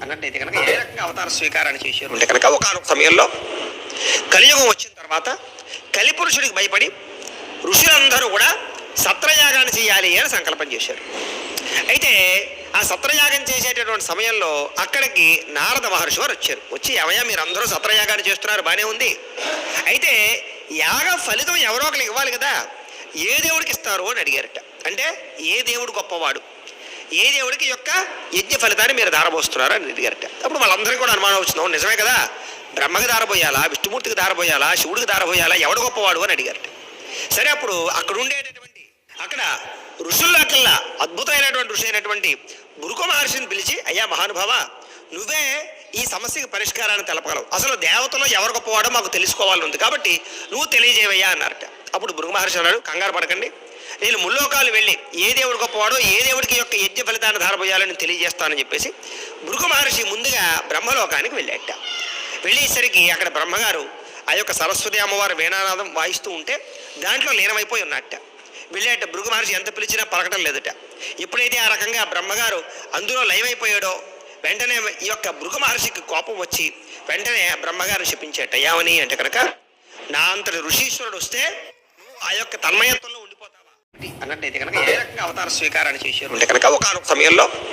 అన్నట్టయితే కనుక ఏ రకంగా అవతార స్వీకారాన్ని చేశారు అంటే కనుక ఒకనొక సమయంలో కలియుగం వచ్చిన తర్వాత కలిపురుషుడికి భయపడి ఋషులందరూ కూడా సత్రయాగాన్ని చేయాలి అని సంకల్పం చేశారు. అయితే ఆ సత్రయాగం చేసేటటువంటి సమయంలో అక్కడికి నారద మహర్షి వారు వచ్చారు. వచ్చి ఏమయ్యా మీరు అందరూ సత్రయాగాన్ని చేస్తున్నారు, బాగానే ఉంది, అయితే యాగ ఫలితం ఎవరో ఒకరికి ఇవ్వాలి కదా, ఏ దేవుడికి ఇస్తారు అని అడిగారట. అంటే ఏ దేవుడు గొప్పవాడు, ఏ దేవుడికి యొక్క యజ్ఞ ఫలితాన్ని మీరు దారబోస్తున్నారు అని అడిగారట. అప్పుడు వాళ్ళందరికీ కూడా అనుమానం వచ్చింది, నిజమే కదా, బ్రహ్మకి దారబోయాలా, విష్ణుమూర్తికి దారబోయాలా, శివుడికి దారబోయాలా, ఎవడు గొప్పవాడు అని అడిగారట. సరే అప్పుడు అక్కడ ఉండేటటువంటి అక్కడ ఋషుల్లోకెల్లా అద్భుతమైనటువంటి ఋషి అయినటువంటి భృగు మహర్షిని పిలిచి, అయ్యా మహానుభావ, నువ్వే ఈ సమస్యకి పరిష్కారాన్ని తెలపగలవు, అసలు దేవతలో ఎవరు గొప్పవాడో మాకు తెలుసుకోవాలని ఉంది, కాబట్టి నువ్వు తెలియజేవయ్యా అన్నారట. అప్పుడు భృగు మహర్షి అన్నాడు, కంగారు పడకండి, నేను ముల్లోకాలు వెళ్ళి ఏ దేవుడు గొప్పవాడో, ఏ దేవుడికి యొక్క యజ్ఞ ఫలితాన్ని ధారపోయాలని తెలియజేస్తానని చెప్పేసి భృగు మహర్షి ముందుగా బ్రహ్మలోకానికి వెళ్ళాట. వెళ్ళేసరికి అక్కడ బ్రహ్మగారు ఆ యొక్క సరస్వతి అమ్మవారు వీణానాదం వాయిస్తూ ఉంటే దాంట్లో లీనమైపోయి ఉన్నట్ట. వెళ్ళేట భృగు మహర్షి ఎంత పిలిచినా పలకటం లేదట. ఎప్పుడైతే ఆ రకంగా బ్రహ్మగారు అందులో లయమైపోయాడో వెంటనే ఈ యొక్క భృగు మహర్షికి కోపం వచ్చి వెంటనే బ్రహ్మగారు శపించేట. ఏమని అంటే కనుక, నా అంతటి ఋషీశ్వరుడు వస్తే ఆ యొక్క తన్మయత్వంలో ఉండిపోతావా అన్నట్టయితే కనుక ఏ రకంగా అవతార స్వీకారాన్ని చేశారు అంటే కనుక ఒకనొక సమయంలో